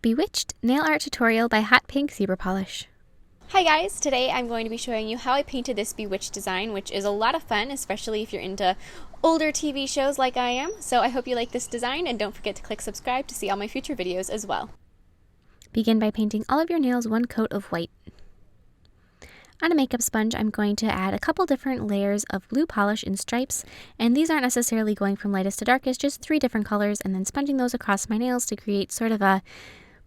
Bewitched Nail Art Tutorial by Hotpinkzebrapolish. Hi guys, today I'm going to be showing you how I painted this Bewitched design, which is a lot of fun, especially if you're into older TV shows like I am. So I hope you like this design, and don't forget to click subscribe to see all my future videos as well. Begin by painting all of your nails one coat of white. On a makeup sponge, I'm going to add a couple different layers of blue polish in stripes, and these aren't necessarily going from lightest to darkest, just 3 different colors, and then sponging those across my nails to create sort of a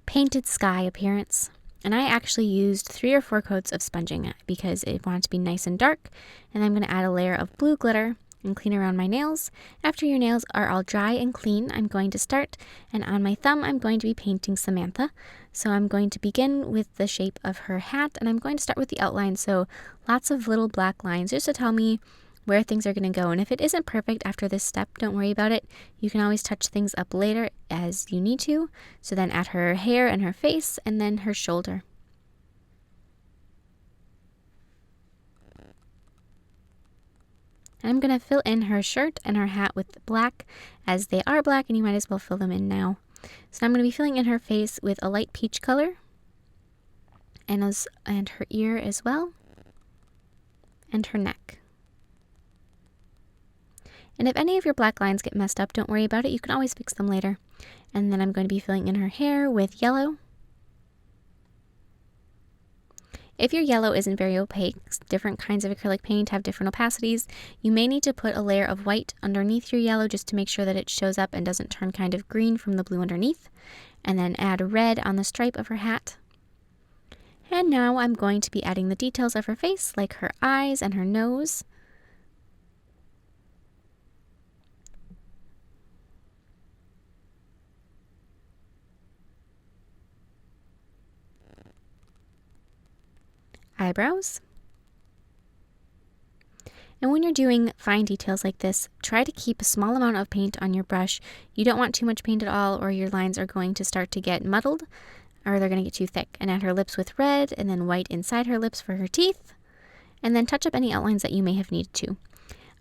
painted sky appearance. And I actually used 3 or 4 coats of sponging because it wanted to be nice and dark. And I'm going to add a layer of blue glitter and clean around my nails. After your nails are all dry and clean, I'm going to start, and on my thumb I'm going to be painting Samantha. So I'm going to begin with the shape of her hat, and I'm going to start with the outline, so lots of little black lines just to tell me where things are going to go. And if it isn't perfect after this step, don't worry about it. You can always touch things up later as you need to. So then add her hair and her face, and then her shoulder. I'm going to fill in her shirt and her hat with black, as they are black and you might as well fill them in now. So I'm going to be filling in her face with a light peach color, and her ear as well, and her neck. And if any of your black lines get messed up, don't worry about it. You can always fix them later. And then I'm going to be filling in her hair with yellow. If your yellow isn't very opaque, different kinds of acrylic paint have different opacities. You may need to put a layer of white underneath your yellow just to make sure that it shows up and doesn't turn kind of green from the blue underneath. And then add red on the stripe of her hat. And now I'm going to be adding the details of her face, like her eyes and her nose. Eyebrows. And when you're doing fine details like this, try to keep a small amount of paint on your brush. You don't want too much paint at all, or your lines are going to start to get muddled, or they're going to get too thick. And add her lips with red, and then white inside her lips for her teeth, and then touch up any outlines that you may have needed to.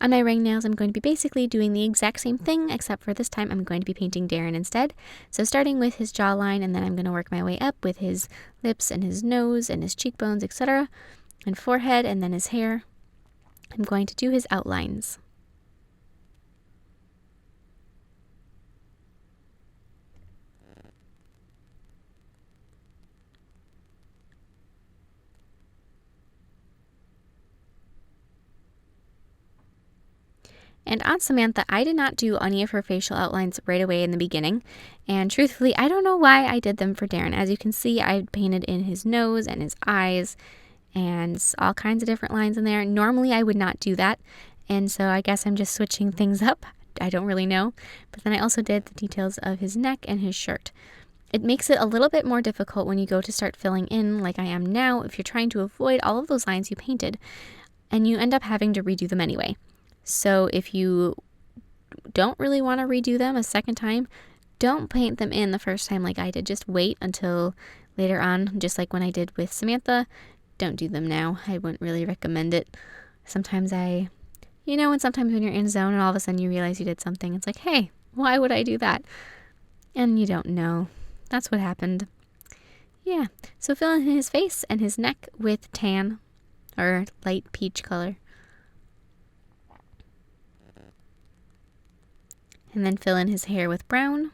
On my ring nails, I'm going to be basically doing the exact same thing, except for this time I'm going to be painting Darrin instead. So starting with his jawline, and then I'm going to work my way up with his lips and his nose and his cheekbones, etc., and forehead, and then his hair. I'm going to do his outlines. And on Samantha, I did not do any of her facial outlines right away in the beginning. And truthfully, I don't know why I did them for Darrin. As you can see, I painted in his nose and his eyes and all kinds of different lines in there. Normally, I would not do that. And so I guess I'm just switching things up. I don't really know. But then I also did the details of his neck and his shirt. It makes it a little bit more difficult when you go to start filling in like I am now if you're trying to avoid all of those lines you painted, and you end up having to redo them anyway. So if you don't really want to redo them a second time, don't paint them in the first time like I did. Just wait until later on, just like when I did with Samantha. Don't do them now. I wouldn't really recommend it. Sometimes and sometimes when you're in zone and all of a sudden you realize you did something, it's like, hey, why would I do that? And you don't know. That's what happened. Yeah. So fill in his face and his neck with tan or light peach color. And then fill in his hair with brown.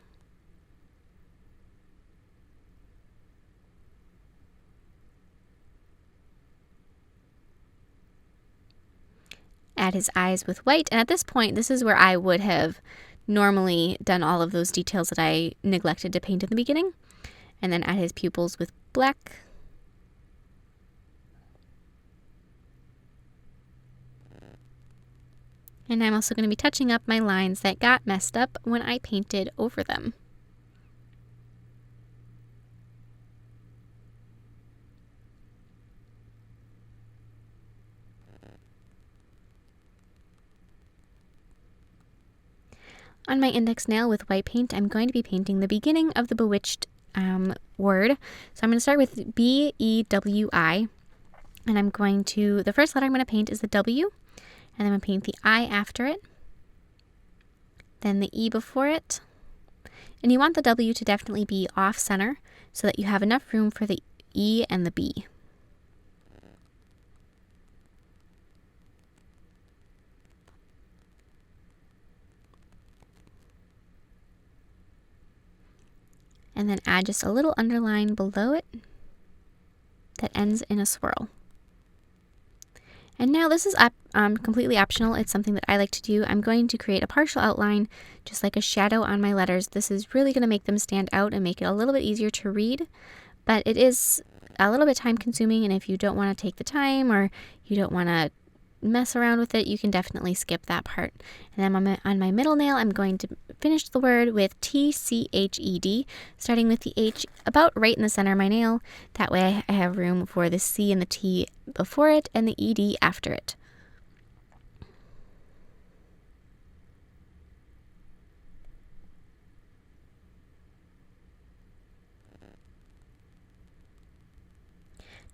Add his eyes with white. And at this point, this is where I would have normally done all of those details that I neglected to paint in the beginning. And then add his pupils with black. And I'm also going to be touching up my lines that got messed up when I painted over them. On my index nail with white paint, I'm going to be painting the beginning of the Bewitched word. So I'm going to start with B-E-W-I. And the first letter I'm going to paint is the W. And I'm going to paint the I after it. Then the E before it. And you want the W to definitely be off center so that you have enough room for the E and the B. And then add just a little underline below it that ends in a swirl. And now this is completely optional. It's something that I like to do. I'm going to create a partial outline, just like a shadow on my letters. This is really going to make them stand out and make it a little bit easier to read, but it is a little bit time consuming, and if you don't want to take the time or you don't want to mess around with it, you can definitely skip that part. And then on my middle nail, I'm going to finish the word with TCHED, starting with the H about right in the center of my nail. That way I have room for the C and the T before it and the ED after it.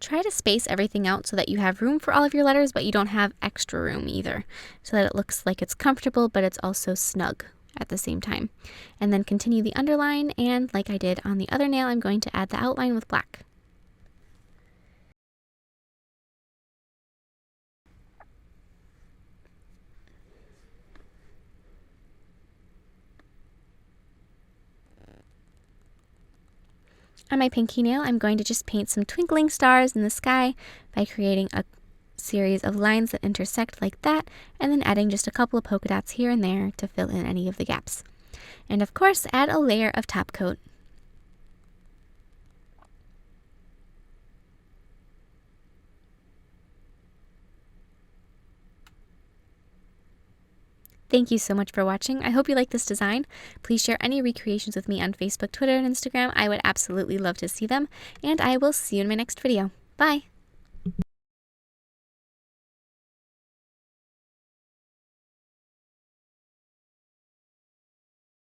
Try to space everything out so that you have room for all of your letters, but you don't have extra room either, so that it looks like it's comfortable, but it's also snug at the same time. And then continue the underline, and like I did on the other nail, I'm going to add the outline with black. On my pinky nail, I'm going to just paint some twinkling stars in the sky by creating a series of lines that intersect like that, and then adding just a couple of polka dots here and there to fill in any of the gaps. And of course, add a layer of top coat. Thank you so much for watching. I hope you like this design. Please share any recreations with me on Facebook, Twitter, and Instagram. I would absolutely love to see them, and I will see you in my next video. Bye!